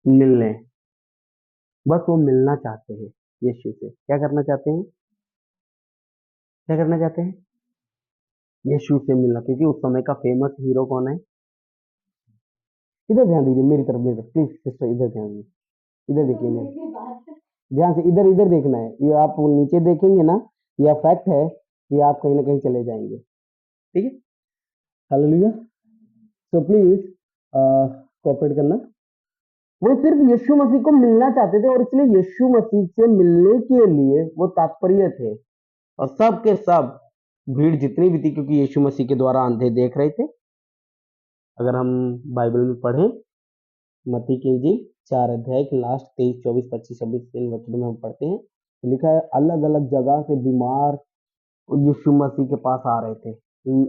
मिलने, बस वो मिलना चाहते हैं यीशु से। क्या करना चाहते हैं? क्या करना चाहते हैं? यीशु से मिलना, क्योंकि उस समय का फेमस हीरो कौन है? इधर ध्यान दीजिए, मेरी तरफ प्लीज सिस्टर, इधर ध्यान दीजिए, इधर देखिए, मैं ध्यान से इधर इधर देखना है। ये आप नीचे देखेंगे ना, यह फैक्ट है कि आप कहीं ना कहीं चले जाएंगे। ठीक है, हालेलुया। तो प्लीज कोऑपरेट करना। वो सिर्फ यीशु मसीह को मिलना चाहते थे, और इसलिए यीशु मसीह से मिलने के लिए वो तात्पर्य थे। और सब के सब भीड़ जितनी भी थी, क्योंकि यीशु मसीह के द्वारा अंधे देख रहे थे। अगर हम बाइबल में पढ़ें, मत्ती की इंजील 4 अध्याय के लास्ट 23, 24, 25, 26 इन वचनों में हम पढ़ते हैं, तो लिखा है अलग अलग जगह से बीमार यीशु मसीह के पास आ रहे थे,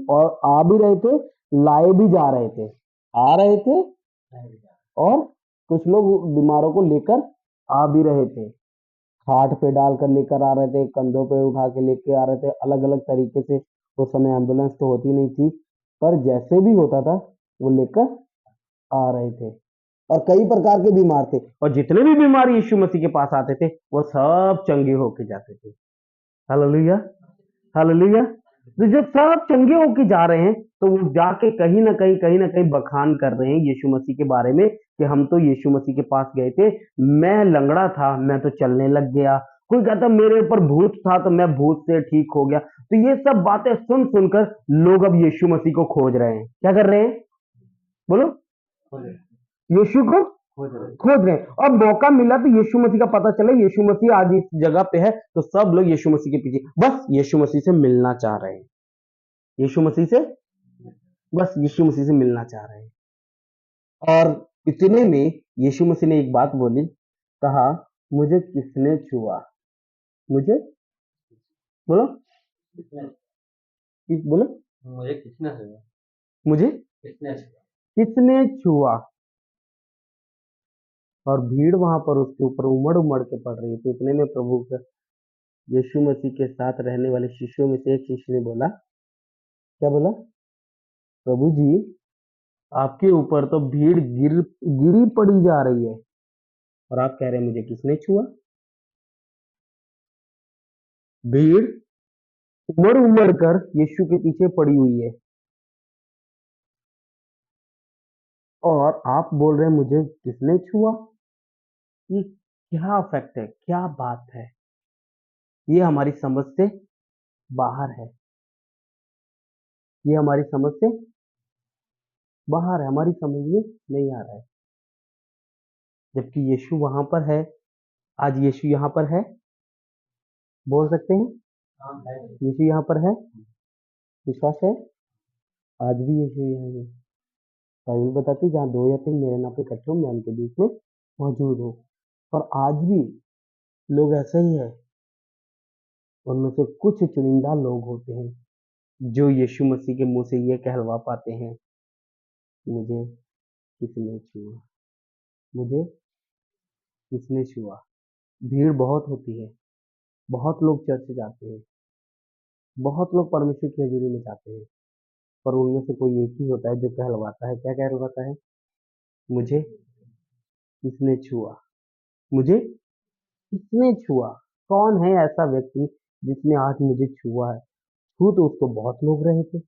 और आ भी रहे थे, लाए भी जा रहे थे। आ रहे थे, और कुछ लोग बीमारों को लेकर आ भी रहे थे, खाट पे डालकर लेकर आ रहे थे, कंधों पे उठा के लेके आ रहे थे, अलग अलग तरीके से। उस समय एम्बुलेंस तो होती नहीं थी, पर जैसे भी होता था वो लेकर आ रहे थे। और कई प्रकार के बीमार थे, और जितने भी बीमार यीशु मसीह के पास आते थे वो सब चंगे होके जाते थे। Hallelujah, hallelujah. तो जब सब चंगे होके जा रहे हैं, तो वो जाके कहीं ना कहीं बखान कर रहे हैं यीशु मसीह के बारे में, कि हम तो यीशु मसीह के पास गए थे, मैं लंगड़ा था, मैं तो चलने लग गया। कोई कहता मेरे ऊपर भूत था, तो मैं भूत से ठीक हो गया। तो ये सब बातें सुन सुनकर लोग अब यीशु मसीह को खोज रहे हैं। क्या कर रहे हैं? बोलो। यीशु को खोज रहे हैं। और मौका मिला तो यीशु मसीह का पता चला यीशु मसीह आज इस जगह पे है, तो सब लोग यीशु मसीह के पीछे, बस यीशु मसीह से मिलना चाह रहे हैं। यीशु मसीह से, बस यीशु मसीह से मिलना चाह रहे हैं। और इतने में यीशु मसीह ने एक बात बोली, कहा मुझे किसने छुआ? मुझे, बोलो, बोलो, मुझे किसने छुआ? और भीड़ वहां पर उसके ऊपर उमड़ उमड़ के पड़ रही है। तो इतने में प्रभु का, यीशु मसीह के साथ रहने वाले शिष्यों में से एक शिष्य ने बोला, क्या बोला? प्रभु जी, आपके ऊपर तो भीड़ गिरी पड़ी जा रही है, और आप कह रहे हैं मुझे किसने छुआ? भीड़ उमड़ उमड़ कर यीशु के पीछे पड़ी हुई है, और आप बोल रहे हैं मुझे किसने छुआ? ये क्या फैक्ट है, क्या बात है? ये हमारी समझ से बाहर है। ये हमारी समझ से बाहर है, हमारी समझ में नहीं आ रहा है। जबकि यीशु वहां पर है, आज यीशु यहाँ पर है, बोल सकते हैं यीशु यहाँ पर है, विश्वास है? आज भी यीशु यहाँ है। बाइबल बताती है, जहाँ दो या तीन मेरे नाम पे इकट्ठे हो, मैं उनके बीच में मौजूद हूँ। और आज भी लोग ऐसे ही है। उनमें से कुछ चुनिंदा लोग होते हैं जो यीशु मसीह के मुंह से ये कहलवा पाते हैं, मुझे किसने छुआ? मुझे किसने छुआ? भीड़ बहुत होती है, बहुत लोग चर्च जाते हैं, बहुत लोग परमेश्वर की हजूरी में जाते हैं, पर उनमें से कोई एक ही होता है जो कहलवाता है। क्या कहलवाता है? मुझे किसने छुआ? मुझे किसने छुआ? कौन है ऐसा व्यक्ति जिसने आज मुझे छुआ है? छू तो उसको बहुत लोग रहे थे,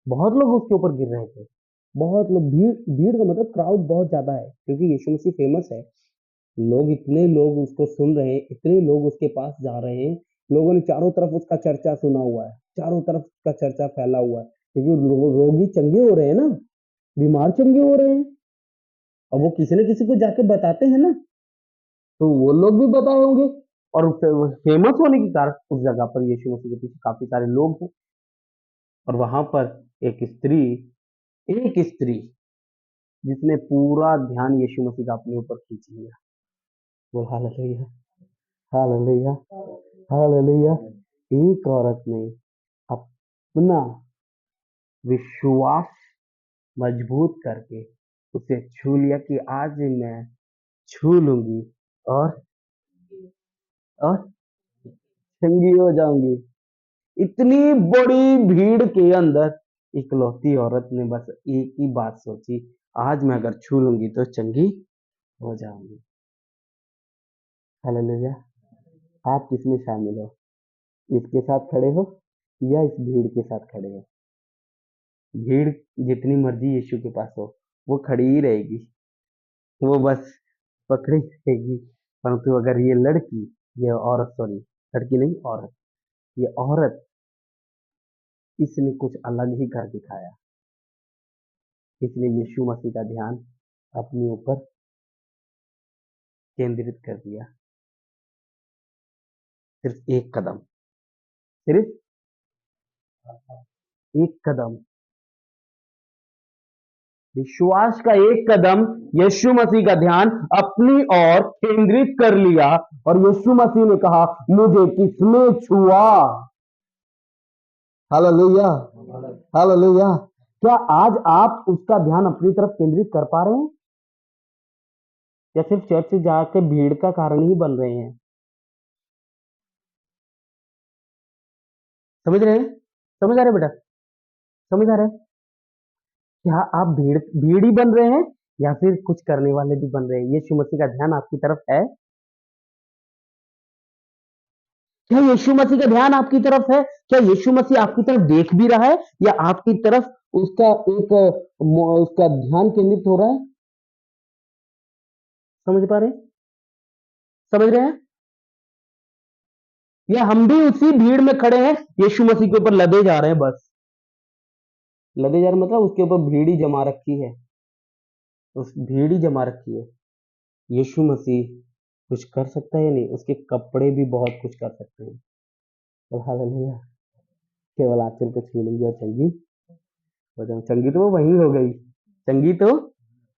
बहुत लोग उसके ऊपर गिर रहे थे, बहुत लोग, भीड़, भीड़ का मतलब क्राउड बहुत ज्यादा है, क्योंकि यीशु मसीह फेमस है। लोग, इतने लोग उसको सुन रहे हैं, इतने लोग उसके पास जा रहे हैं। लोगों ने चारों तरफ उसका चर्चा सुना हुआ है, चारों तरफ उसका चर्चा फैला हुआ है, क्योंकि रोगी चंगे हो रहे हैं ना, बीमार चंगे हो रहे हैं, और वो किसी न किसी को जाके बताते हैं ना, तो वो लोग भी बताए होंगे। और फेमस होने के कारण उस जगह पर यीशु मसीह के पीछे काफी सारे लोग हैं। और वहां पर एक स्त्री जिसने पूरा ध्यान यीशु मसीह का अपने ऊपर खींच लिया। बोल हालेलुया, हालेलुया, हालेलुया। एक औरत ने अपना विश्वास मजबूत करके उसे छू लिया, कि आज मैं छू लूंगी, और और चंगी हो जाऊंगी। इतनी बड़ी भीड़ के अंदर इकलौती औरत ने बस एक ही बात सोची, आज मैं अगर छू लूंगी तो चंगी हो जाऊंगी। हालेलुया। आप किसमें शामिल हो? इसके साथ खड़े हो या इस भीड़ के साथ खड़े हो? भीड़ जितनी मर्जी यीशु के पास हो, वो खड़ी ही रहेगी, वो बस पकड़ी रहेगी। परंतु अगर ये लड़की, ये औरत, सॉरी लड़की नहीं औरत, ये औरत, इसने कुछ अलग ही कर दिखाया। इसने यीशु मसीह का ध्यान अपने ऊपर केंद्रित कर दिया। सिर्फ एक कदम, सिर्फ एक कदम, विश्वास का एक कदम, यीशु मसीह का ध्यान अपनी ओर केंद्रित कर लिया और यीशु मसीह ने कहा, मुझे किसने छुआ? Hallelujah, hallelujah. क्या आज आप उसका ध्यान अपनी तरफ केंद्रित कर पा रहे हैं, या सिर्फ चर्च से जाके भीड़ का कारण ही बन रहे हैं? समझ रहे हैं? समझ आ रहे बेटा? समझ आ रहे हैं? क्या आप भीड़ भीड़ ही बन रहे हैं, या फिर कुछ करने वाले भी बन रहे हैं? यीशु मसीह का ध्यान आपकी तरफ है? क्या यीशु मसीह का ध्यान आपकी तरफ है? क्या यीशु मसीह आपकी तरफ देख भी रहा है, या आपकी तरफ उसका एक उसका ध्यान केंद्रित हो रहा है? समझ पा रहे हैं? समझ रहे हैं? या हम भी उसी भीड़ में खड़े हैं, यीशु मसीह के ऊपर लदे जा रहे हैं? बस लदे जा रहे हैं, मतलब उसके ऊपर भीड़ ही जमा रखी है, उस भीड़ ही जमा रखी है। यीशु मसीह कुछ कर सकता है या नहीं? उसके कपड़े भी बहुत कुछ कर सकते हैं। तो हालेलुया। केवल आंचल को छू लेंगे और चंगी हो जाओ। चंगी तो वो वही हो गई, चंगी तो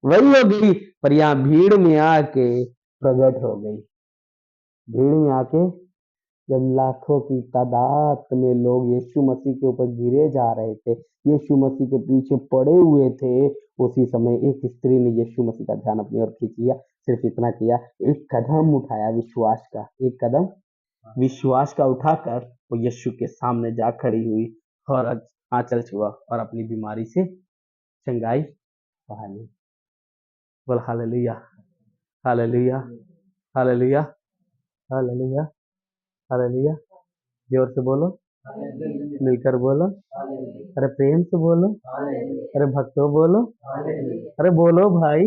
वही हो गई, पर यहाँ भीड़ में आके प्रकट हो गई। भीड़ में आके जब लाखों की तादाद में लोग यीशु मसीह के ऊपर गिरे जा रहे थे, यीशु मसीह के पीछे पड़े हुए थे, उसी समय एक स्त्री ने यीशु मसीह का ध्यान अपनी ओर खींच लिया। सिर्फ इतना किया, एक कदम उठाया विश्वास का, एक कदम विश्वास का उठाकर वो यीशु के सामने जा खड़ी हुई और आंचल छुआ और अपनी बीमारी से चंगाई पा ली। बोल hallelujah, hallelujah, hallelujah, hallelujah, hallelujah. जोर से बोलो, मिलकर बोलो, अरे प्रेम से बोलो, अरे भक्तों बोलो, अरे बोलो भाई,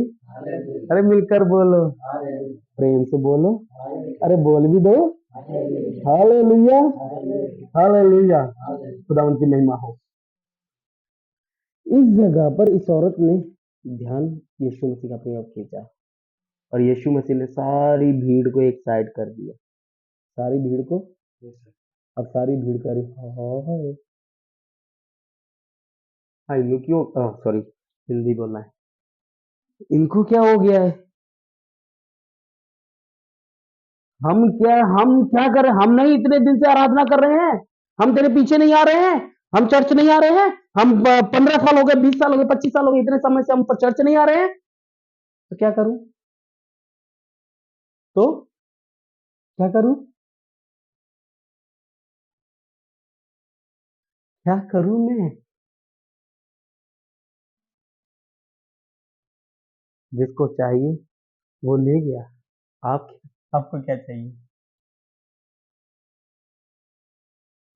अरे मिलकर बोलो, प्रेम से बोलो, अरे बोल भी दो। Hallelujah, hallelujah. खुदा उनकी महिमा हो। इस जगह पर इस औरत ने ध्यान यीशु मसीह का अपनी ओर खींचा और यीशु मसीह ने सारी भीड़ को एक साइड कर दिया। सारी भीड़ को, अब सारी भीड़ कर रही, हाँ इनको क्यों, सॉरी हिंदी बोलना है, इनको क्या हो गया है? हम क्या कर रहे हैं? हम नहीं इतने दिन से आराधना कर रहे हैं, हम तेरे पीछे नहीं आ रहे हैं, हम चर्च नहीं आ रहे हैं, हम 15 साल हो गए, 20 साल हो गए, 25 साल हो गए, इतने समय से हम चर्च नहीं आ रहे हैं, तो क्या करूं? तो क्या करूं? क्या करूं मैं? जिसको चाहिए वो ले गया। आप, आपको क्या चाहिए?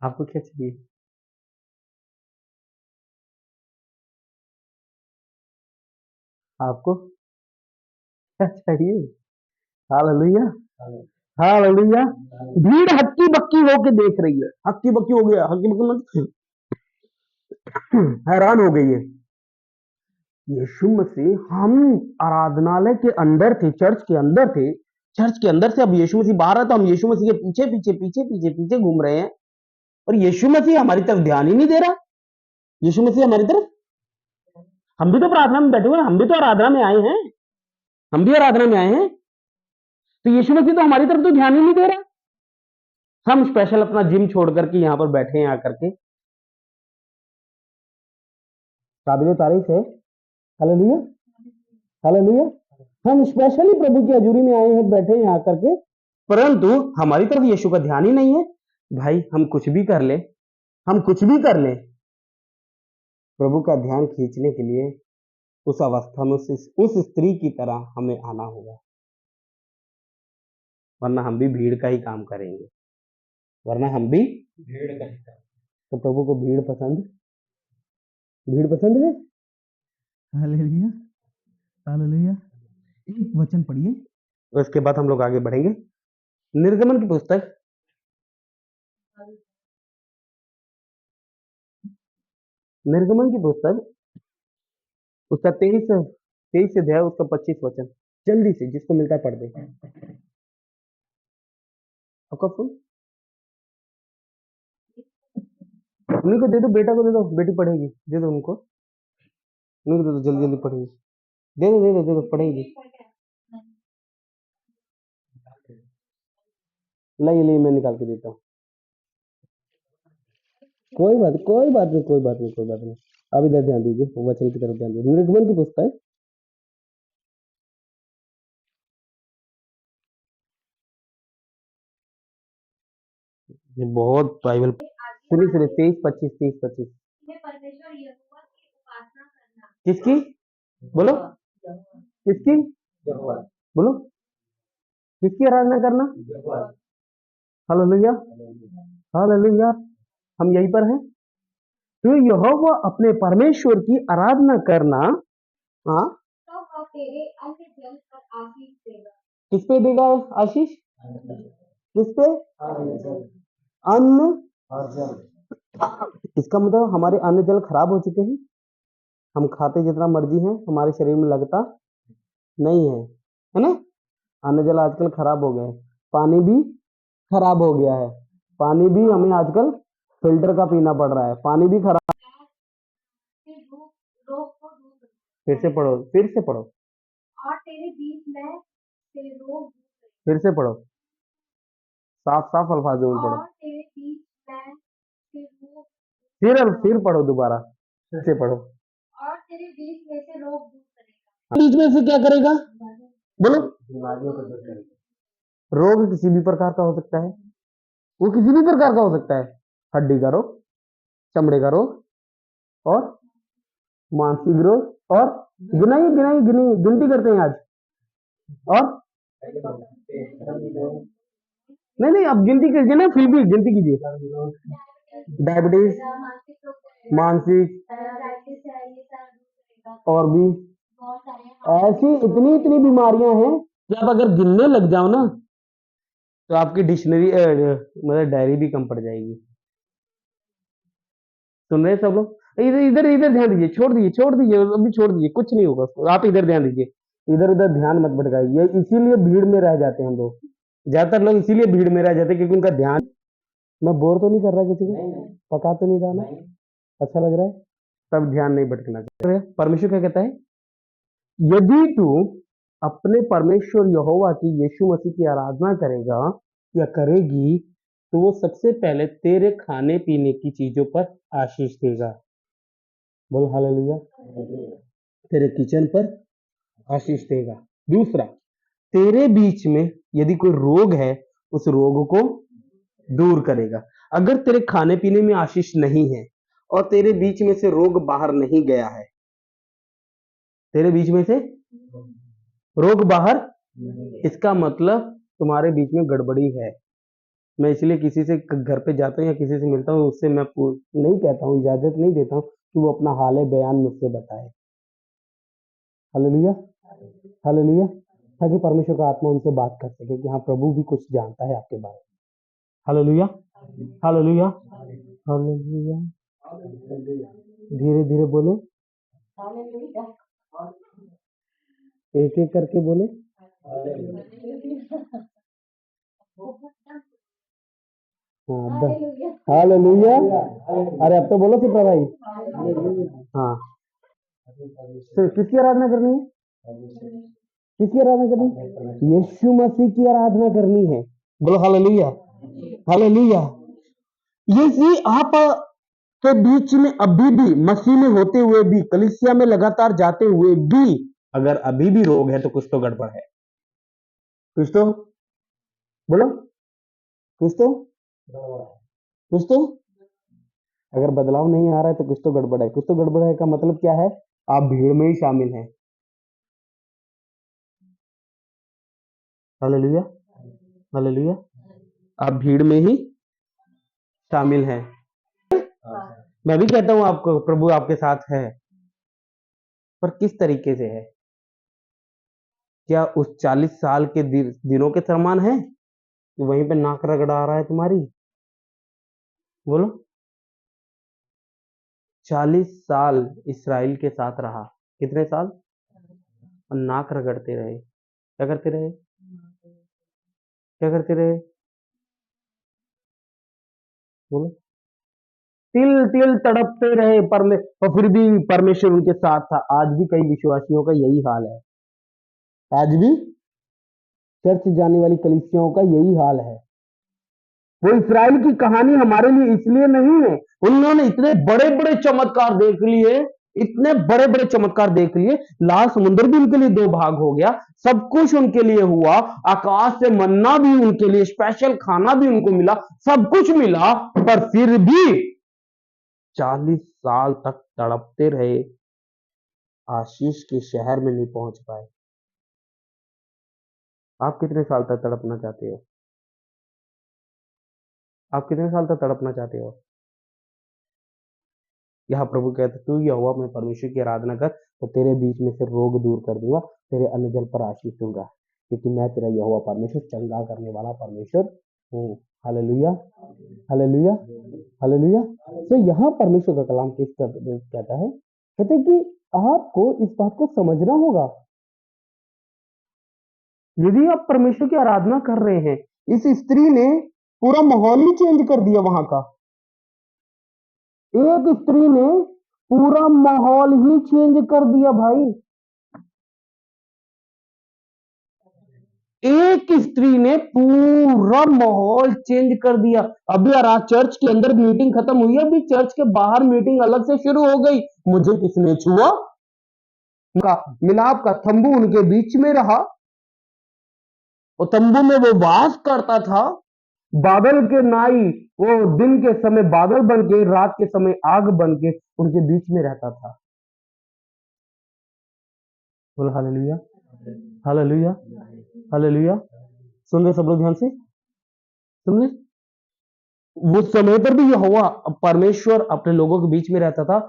आपको क्या चाहिए? आपको क्या चाहिए? Hallelujah, hallelujah. भीड़ हक्की बक्की होके देख रही है, हक्की बक्की हो गया, हक्की बक्की हैरान हो गई है। यीशु मसीह, हम आराधनालय के अंदर थे, चर्च के अंदर थे, चर्च के अंदर से अब यीशु मसीह बाहर है, तो हम यीशु मसीह के पीछे पीछे पीछे पीछे पीछे घूम रहे हैं, और यीशु मसीह हमारी तरफ ध्यान ही नहीं दे रहा। यीशु मसीह हमारी तरफ, हम भी तो प्रार्थना में बैठे हुए हैं, हम भी तो आराधना में आए हैं, हम भी आराधना में आए हैं, तो यीशु मसीह तो हमारी तरफ तो ध्यान ही नहीं दे रहा। हम स्पेशल अपना जिम छोड़ करके यहाँ पर बैठे हैं आकर के, काबिल तारीफ है। Hallelujah, hallelujah. हम स्पेशली प्रभु की हजूरी में आए हैं, बैठे हैं आकर के, परंतु हमारी तरफ यीशु का ध्यान ही नहीं है। भाई हम कुछ भी कर ले, हम कुछ भी कर ले, प्रभु का ध्यान खींचने के लिए उस अवस्था में उस स्त्री की तरह हमें आना होगा। वरना हम भी भीड़ का ही काम करेंगे, वरना हम भी भीड़ का हिस्सा। तो प्रभु को भीड़ पसंद है। Hallelujah, hallelujah. एक वचन पढ़िए, उसके बाद हम लोग आगे बढ़ेंगे। निर्गमन की पुस्तक, निर्गमन की पुस्तक उसका 23 अध्याय, उसका 25 वचन, जल्दी से जिसको मिलता है पढ़ दे। आपका फोन उन्हीं को दे दो, बेटा को दे दो, बेटी पढ़ेगी, दे दो उनको, उन्हीं को दे दो, जल्दी जल्दी पढ़ेगी, दे दो पढ़ेगी। नहीं मैं निकाल के देता हूँ, कोई बात नहीं। अब इधर ध्यान दीजिए, वचन की तरफ ध्यान दीजिए। निर्गमन की पुस्तक, ये बहुत बाइबल, सुनिए 23-25। किसकी बोलो, किसकी बोलो, किसकी आराधना करना? Hallelujah, hallelujah. हम यहीं पर हैं। तो यहोवा अपने परमेश्वर की आराधना करना, हाँ, किस पे देगा आशीष? किस पे? अन्न। इसका मतलब हमारे अन्न जल खराब हो चुके हैं, हम खाते जितना मर्जी हैं, हमारे शरीर में लगता नहीं है ना? अन्न जल आजकल खराब हो गए, पानी भी खराब हो गया है, पानी भी हमें आजकल फिल्टर का पीना पड़ रहा है, पानी भी खराब। फिर से पढ़ो, फिर से पढ़ो, साफ अल्फाजों में पढ़ो, फिर पढ़ो दोबारा, फिर से पढ़ो। बीच में से क्या करेगा बोलो? बीमारियों को दूर करेगा। रोग किसी भी प्रकार का हो सकता है, वो किसी भी प्रकार का हो सकता है, हड्डी का रोग, चमड़े का रोग और मानसिक रोग, और गिनती करते हैं आज, और नहीं अब गिनती कीजिए ना, फिर भी गिनती कीजिए, डायबिटीज, मानसिक, और भी ऐसी इतनी बीमारियां हैं कि आप अगर गिनने लग जाओ ना तो आपकी डिक्शनरी मतलब डायरी भी कम पड़ जाएगी। सुन रहे सब लोग? इधर इधर इधर ध्यान दीजिए, छोड़ दीजिए अभी, छोड़ दीजिए, कुछ नहीं होगा, आप इधर ध्यान दीजिए, इधर उधर ध्यान मत भटकाइए। इसीलिए भीड़ में रह जाते हैं हम लोग, ज्यादातर लोग इसीलिए भीड़ में रह जाते हैं क्योंकि उनका ध्यान। मैं बोर तो नहीं कर रहा किसी को, पका तो नहीं रहा ना, अच्छा लग रहा है, तब ध्यान नहीं भटकना चाहिए। परमेश्वर क्या कहता है? यदि तू अपने परमेश्वर यहोवा की, यीशु मसीह की आराधना करेगा या करेगी, तो वो सबसे पहले तेरे खाने पीने की चीजों पर आशीष देगा। बोल हालेलुया। तेरे किचन पर आशीष देगा। दूसरा, तेरे बीच में यदि कोई रोग है, उस रोग को दूर करेगा। अगर तेरे खाने पीने में आशीष नहीं है और तेरे बीच में से रोग बाहर नहीं गया है, तेरे बीच में से रोग बाहर, इसका मतलब तुम्हारे बीच में गड़बड़ी है। मैं इसलिए किसी से घर पे जाता हूँ या किसी से मिलता हूँ, उससे मैं नहीं कहता हूँ, इजाजत नहीं देता हूँ कि वो अपना हाल है बयान मुझसे बताए। हालेलुया, हालेलुया, ताकि परमेश्वर का आत्मा उनसे बात कर सके कि हाँ प्रभु भी कुछ जानता है आपके बारे में। Hallelujah, hallelujah, hallelujah. धीरे धीरे बोले, एक एक करके बोले। हालेलुया। अरे अब तो बोलो सिप्रा भाई। हाँ, तो किसकी आराधना करनी है? किसकी आराधना करनी है? यीशु मसीह की आराधना करनी है। बोलो हालेलुया, हालेलुया। यदि आप के बीच में अभी भी मसीह में होते हुए भी, कलीसिया में लगातार जाते हुए भी अगर अभी भी रोग है तो कुछ तो गड़बड़ है, कुछ तो बोलो, कुछ तो अगर बदलाव नहीं आ रहा है तो कुछ तो गड़बड़ है। कुछ तो गड़बड़ है का मतलब क्या है? आप भीड़ में ही शामिल हैं। Hallelujah, hallelujah. आप भीड़ में ही शामिल हैं। मैं भी कहता हूँ आपको प्रभु आपके साथ है, पर किस तरीके से है? क्या उस 40 साल के दिनों के समान है कि वहीं पे नाक रगड़ा रहा है तुम्हारी? बोलो। 40 साल इसराइल के साथ रहा। कितने साल? और नाक रगड़ते रहे। क्या करते रहे? क्या करते रहे? बोलो। तिल तिल तड़पते रहे और फिर भी परमेश्वर उनके साथ था। आज भी कई विश्वासियों का यही हाल है। आज भी चर्च जाने वाली कलीसियाओं का यही हाल है। वो इस्राएल की कहानी हमारे लिए इसलिए नहीं है, उन्होंने इतने बड़े बड़े चमत्कार देख लिए, इतने बड़े बड़े चमत्कार देख लिए। लाल समुद्र भी उनके लिए दो भाग हो गया, सब कुछ उनके लिए हुआ, आकाश से मन्ना भी उनके लिए, स्पेशल खाना भी उनको मिला, सब कुछ मिला, पर फिर भी 40 साल तक तड़पते रहे, आशीष के शहर में नहीं पहुंच पाए। आप कितने साल तक तड़पना चाहते हो? आप कितने साल तक तड़पना चाहते हो? यहाँ प्रभु कहते तू यहोवा मैं परमेश्वर की आराधना कर, तो तेरे बीच में से रोग दूर कर दूंगा, तेरे अन्न जल पर आशीष दूंगा, क्योंकि मैं तेरा यहोवा परमेश्वर चंगा करने वाला परमेश्वर हूँ। Hallelujah, hallelujah, hallelujah. तो यहाँ परमेश्वर का कलाम कहता है, कहते हैं कि आपको इस बात को समझना होगा। यदि आप परमेश्वर की आराधना कर रहे हैं, इस स्त्री ने पूरा माहौल ही चेंज कर दिया वहां का। एक स्त्री ने पूरा माहौल ही चेंज कर दिया भाई। एक स्त्री ने पूरा माहौल चेंज कर दिया। अभी यार आज चर्च के अंदर मीटिंग खत्म हुई, अभी चर्च के बाहर मीटिंग अलग से शुरू हो गई। मुझे किसने छुआ? उनका मिलाप का तंबू उनके बीच में रहा, और तंबू में वो वास करता था। बादल के नाई वो दिन के समय बादल बन के, रात के समय आग बन के उनके बीच में रहता था। बोलो हालेलुया, हालेलुया, हालेलुया। सुन रहे सब लोग ध्यान से? सुन रहे? वो समय पर भी यहोवा परमेश्वर अपने लोगों के बीच में रहता था।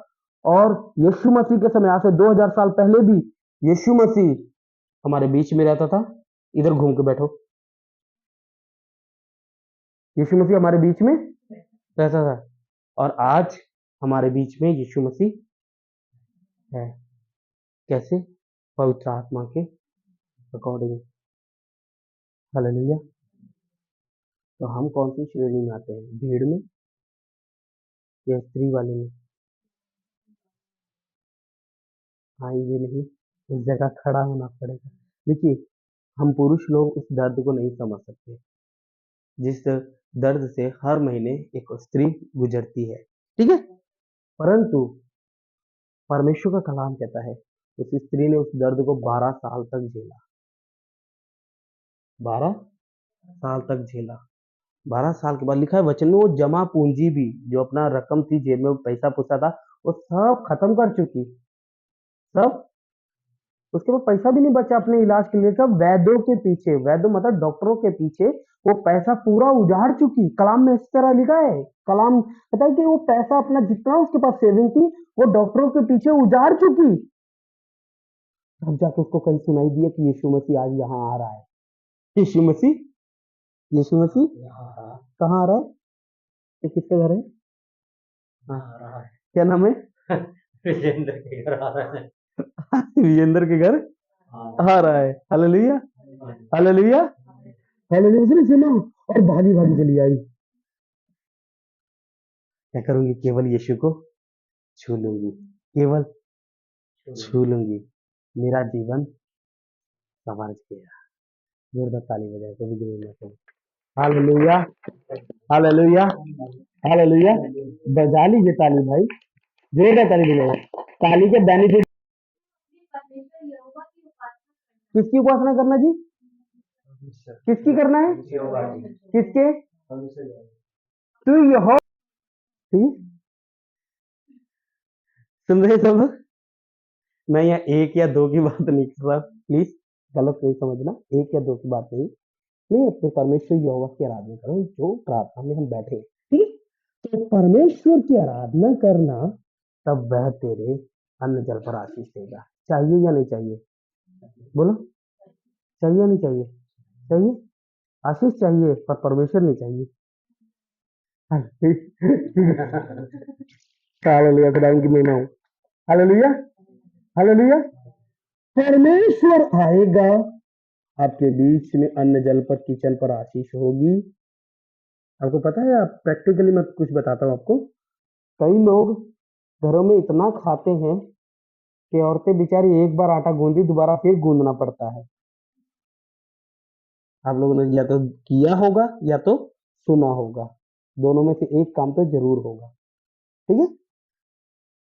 और यीशु मसीह के समय, आज से 2000 साल पहले भी यीशु मसीह हमारे बीच में रहता था। इधर घूम के बैठो। यीशु मसीह हमारे बीच में रहता था, और आज हमारे बीच में यीशु मसीह है। कैसे? पवित्र आत्मा के अकॉर्डिंग। हालेलुया। तो हम कौन सी श्रेणी में आते हैं? भीड़ में या स्त्री वाले में? आएंगे नहीं, उस जगह खड़ा होना पड़ेगा। देखिए, हम पुरुष लोग उस दर्द को नहीं समझ सकते जिस दर्द से हर महीने एक स्त्री गुजरती है, ठीक है? परंतु परमेश्वर का कलाम कहता है उस स्त्री ने उस दर्द को 12 साल तक झेला। 12 साल तक झेला। 12 साल के बाद लिखा है वचन में, वो जमा पूंजी भी जो अपना रकम थी, जेब में वो पैसा पुसा था, वो सब खत्म कर चुकी। सब, उसके बाद पैसा भी नहीं बचा अपने इलाज के लिए। सब वैद्यों के पीछे, वैद्य मतलब डॉक्टरों के पीछे वो पैसा पूरा उजाड़ चुकी। कलाम में इस तरह लिखा है, कलाम कहता है कि वो पैसा अपना जितना उसके पास सेविंग थी वो डॉक्टरों के पीछे उजाड़ चुकी। तब जाके उसको कहीं सुनाई दिया कि यीशु मसीह आज यहाँ आ रहा है। यीशु मसीह, यीशु मसीह कहाँ आ रहा है? ये किसके घर है? हाँ, क्या नाम है? विजेंद्र के घर आ रहा है। विजेंद्र के घर आ रहा है। Hallelujah, hallelujah, hallelujah. उसने सुना और भागी भागी चली आई। क्या करूंगी? केवल यीशु को छू लूंगी, केवल छू लूंगी, मेरा जीवन संवर गया। जोरदार ताली बजाए तो भी। Hallelujah, hallelujah, hallelujah. बजा लीजिए ताली भाई, जोरदार ताली बजाए। ताली के बेनिफिट। किसकी उपासना करना जी? किसकी करना है? किसके? तू यहो। सुन रहे सब लोग? मैं यहाँ एक या दो की बात नहीं कर रहा, प्लीज गलत नहीं समझना। एक या दो की बात नहीं, नहीं, अपने परमेश्वर यहोवा की आराधना करो जो प्रार्थना में हम बैठे हैं, ठीक है। तो परमेश्वर की आराधना करना, तब वह तेरे अन्न जल पर आशीष देगा। चाहिए या नहीं चाहिए? बोलो, चाहिए या नहीं चाहिए? चाहिए, आशीष चाहिए, पर परमेश्वर नहीं चाहिए। हालेलुया, खुदा की महिमा हो। Hallelujah, hallelujah. परमेश्वर आएगा आपके बीच में, अन्न जल पर, किचन पर आशीष होगी। आपको पता है, आप प्रैक्टिकली मैं कुछ बताता हूँ आपको। कई लोग घरों में इतना खाते हैं कि औरतें बेचारी एक बार आटा गूंदी, दोबारा फिर गूंदना पड़ता है। आप लोगों ने या तो किया होगा या तो सुना होगा, दोनों में से एक काम तो जरूर होगा, ठीक है।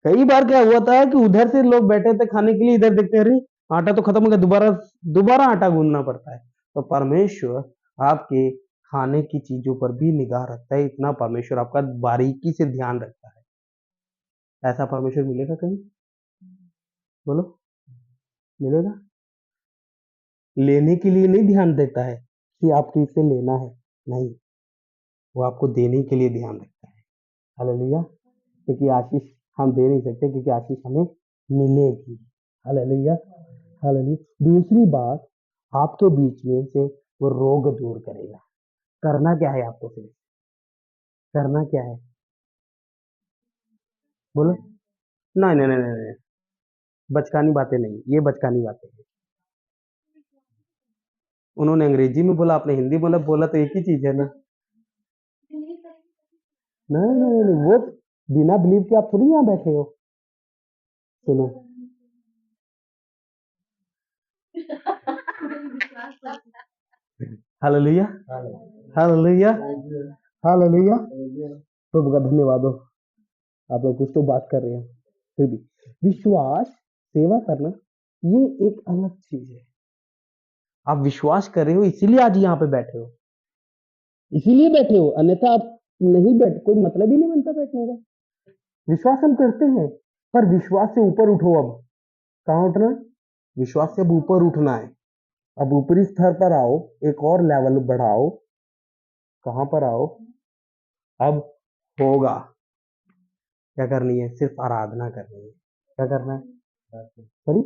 कई बार क्या हुआ था कि उधर से लोग बैठे थे खाने के लिए, इधर देखते अरे आटा तो खत्म हो गया, दोबारा दोबारा आटा गूंदना पड़ता है। तो परमेश्वर आपके खाने की चीजों पर भी निगाह रखता है, इतना परमेश्वर आपका बारीकी से ध्यान रखता है। ऐसा परमेश्वर मिलेगा कहीं? बोलो, मिलेगा? लेने के लिए नहीं ध्यान देता है कि आपको इसे लेना है, नहीं, वो आपको देने के लिए ध्यान रखता है। हालेलुया। क्योंकि आशीष हम दे नहीं सकते, क्योंकि आशीष हमें मिलेगी। Hallelujah, hallelujah. दूसरी बात, आपके बीच में से वो रोग दूर करेगा। करना क्या है आपको? फिर करना क्या है? बोलो। नहीं नहीं नहीं नहीं नहीं, बचकानी बातें नहीं, ये बचकानी बातें हैं। उन्होंने अंग्रेजी में बोला, आपने हिंदी बोला, बोला तो एक ही चीज है ना। नहीं नहीं नहीं नहीं, वो बिना बिलीव के आप थोड़ी यहाँ बैठे हो। सुनो, हालेलुया, हालेलुया, हालेलुया। प्रभु का धन्यवाद हो। आप लोग कुछ तो बात कर रहे हैं, फिर भी विश्वास, सेवा करना, ये एक अलग चीज है। आप विश्वास कर रहे हो, इसीलिए आज यहाँ पे बैठे हो, इसीलिए बैठे हो, अन्यथा आप नहीं बैठ, कोई मतलब ही नहीं बनता बैठने का। विश्वास हम करते हैं, पर विश्वास से ऊपर उठो। अब कहाँ उठना? विश्वास से अब ऊपर उठना है। अब ऊपरी स्तर पर आओ, एक और लेवल बढ़ाओ। कहाँ पर आओ? अब होगा क्या करनी है? सिर्फ आराधना करनी है। क्या करना है? सॉरी,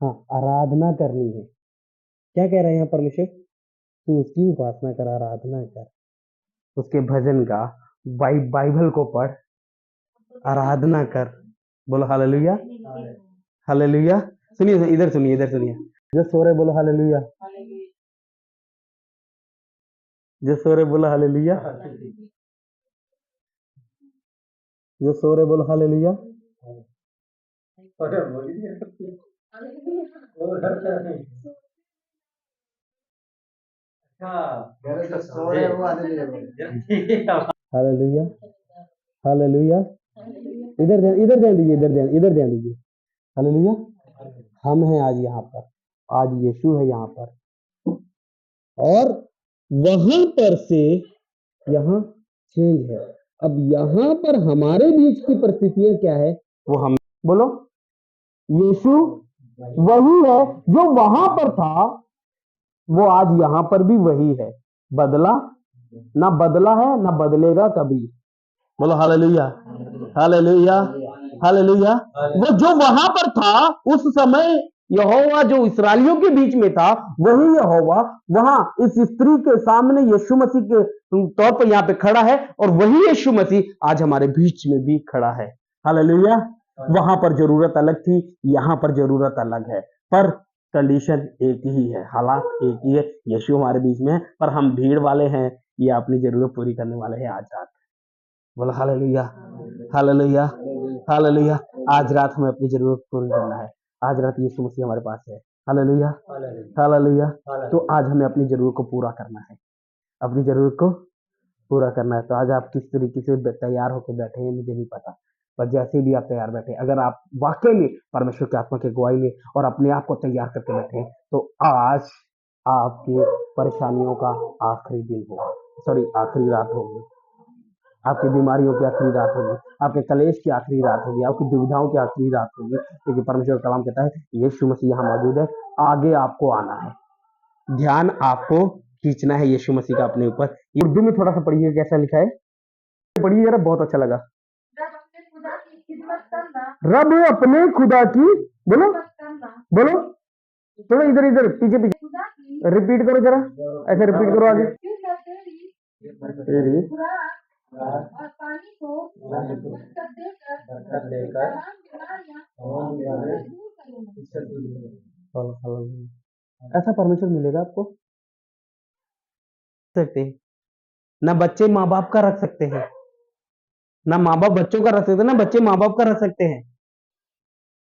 हाँ, आराधना करनी है। क्या कह रहे हैं यहाँ परमेश्वर? तू उसकी उपासना कर, आराधना कर, उसके भजन गा, बाइबल को पढ़, आराधना कर। बोलो हालेलुया, हालेलुया। सुनिए, इधर सुनिए, इधर सुनिए। जो सो रहे बोलो हालेलुया, जो सो रहे बोलो हालेलुया, जो सो रहे बोलो हालेलुया। Hallelujah, hallelujah. इधर ध्यान दीजिए, इधर ध्यान दीजिए। हालेलुया। हम हैं आज यहाँ पर, आज यीशु है यहाँ पर, और वहां पर से यहाँ चेंज है। अब यहाँ पर हमारे बीच की परिस्थितियां क्या है? वो हम, बोलो, यीशु वही है जो वहां पर था, वो आज यहाँ पर भी वही है। बदला ना, बदला है ना बदलेगा कभी। बोलो हालेलुया, हालेलुया, हालेलुया। वो जो वहां पर था उस समय, यहोवा जो इस्राएलियों के बीच में था, वही यहोवा वहां इस स्त्री के सामने यीशु मसीह के तौर पर यहाँ पे खड़ा है, और वही यीशु मसीह आज हमारे बीच में भी खड़ा है। हालेलुया। वहां पर जरूरत अलग थी, यहाँ पर जरूरत अलग है, पर कंडीशन एक ही है, हालात एक ही है। यीशु हमारे बीच में है, पर हम भीड़ वाले हैं, ये अपनी जरूरत पूरी करने वाले हैं आज रात। बोला हालेलुया, हालेलुया, हालेलुया। आज रात हमें अपनी जरूरत पूरी करना है। आज रात यीशु मसीह हमारे पास है। Hallelujah, hallelujah. तो आज हमें अपनी जरूरत को पूरा करना है, अपनी जरूरत को पूरा करना है। तो आज आप किस तरीके से तैयार होकर बैठे हैं मुझे नहीं पता, पर जैसे भी आप तैयार बैठे, अगर आप वाकई में परमेश्वर की आत्मा की अगुवाई में और अपने आप को तैयार करके बैठे हैं, तो आज आपकी परेशानियों का आखिरी दिन होगा, सॉरी आखिरी रात होगी, आपकी बीमारियों की आखिरी रात होगी, आपके कलेश की आखिरी रात होगी, आपकी दुविधाओं की आखिरी रात होगी। क्योंकि परमेश्वर का कलाम कहता है यीशु मसीह यहाँ मौजूद है, आगे आपको आना है, ध्यान आपको खींचना है यीशु मसीह का अपने ऊपर। ये उर्दू में थोड़ा सा पढ़िए कैसा लिखा है, पढ़िए जरा, बहुत अच्छा लगा। रब अपने खुदा की, बोलो बोलो, थोड़ा इधर इधर पीछे पीछे रिपीट करो जरा, ऐसे रिपीट करो आगे। तेरी ऐसा परमेश्वर मिलेगा आपको सकते हैं ना, बच्चे माँ बाप का रख सकते हैं ना, माँ बाप बच्चों का रख सकते हैं ना, बच्चे माँ बाप का रख सकते हैं।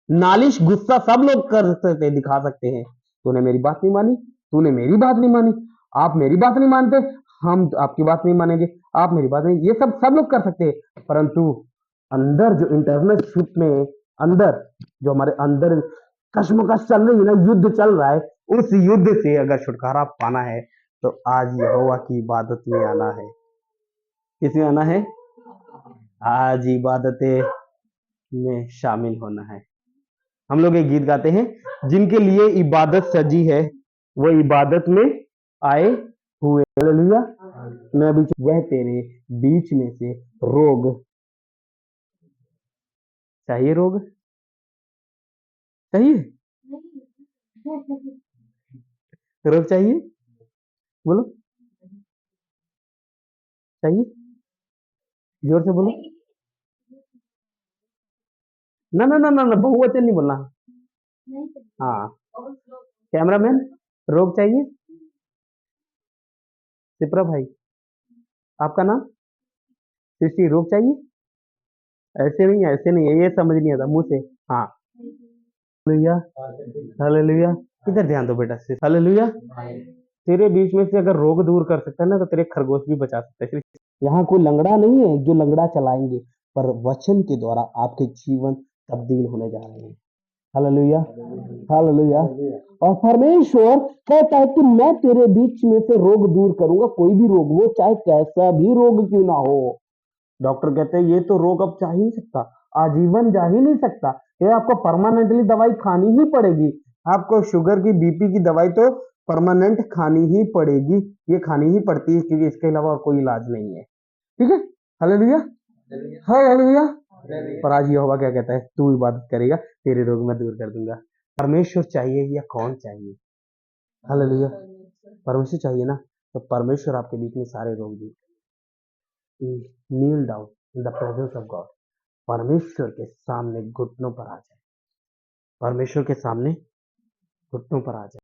नालिश गुस्सा सब लोग कर सकते हैं, दिखा सकते हैं। तूने मेरी बात नहीं मानी, तूने मेरी बात नहीं मानी, आप मेरी बात नहीं मानते, हम आपकी बात नहीं मानेंगे, आप मेरी बात नहीं, ये सब लोग कर सकते हैं। परंतु अंदर जो इंटरनल शिप में, अंदर जो हमारे अंदर कश्मकश चल रही है ना, युद्ध चल रहा है, उस युद्ध से अगर छुटकारा पाना है तो आज यहोवा की इबादत में आना है। किसमें आना है? आज इबादतें में शामिल होना है। हम लोग एक गीत गाते हैं, जिनके लिए इबादत सजी है वो इबादत में आए हुए। हालेलुया। मैं बीच वह तेरे बीच में से रोग चाहिए, रोग चाहिए, रोग चाहिए, बोलो चाहिए, जोर से बोलो। ना ना ना ना ना, बहुवचन नहीं बोलना। हाँ, कैमरामैन, रोग चाहिए। सिप्रा भाई, आपका नाम? सृष्टि, रोग चाहिए। ऐसे नहीं है, ऐसे नहीं है, ये समझ नहीं आता मुंह से। हाँ, हालेलुया, हालेलुया। इधर ध्यान दो बेटा, हालेलुया। तेरे बीच में से अगर रोग दूर कर सकता है ना, तो तेरे खरगोश भी बचा सकता है। यहाँ कोई लंगड़ा नहीं है जो लंगड़ा चलाएंगे, पर वचन के द्वारा आपके जीवन तब्दील होने जा रहे हैं। Hallelujah, hallelujah. और परमेश्वर कहता है कि मैं तेरे बीच में से रोग दूर करूंगा, कोई भी रोग, वो चाहे कैसा भी रोग क्यों ना हो। डॉक्टर कहते हैं ये तो रोग अब जा ही नहीं सकता, आजीवन जा ही नहीं सकता, ये आपको परमानेंटली दवाई खानी ही पड़ेगी। आपको शुगर की, बीपी की दवाई तो परमानेंट खानी ही पड़ेगी, ये खानी ही पड़ती है, क्योंकि इसके अलावा और कोई इलाज नहीं है। ठीक है, हालेलुया, हालेलुया। पर आज यहोवा क्या कहता है? तू इबादत करेगा, तेरे रोग मैं दूर कर दूंगा। परमेश्वर चाहिए या कौन चाहिए? हालेलुया। परमेश्वर चाहिए ना, तो परमेश्वर आपके बीच में सारे रोग दूर। Kneel down in the presence of God, परमेश्वर के सामने घुटनों पर आ जाए, परमेश्वर के सामने घुटनों पर आ जाए।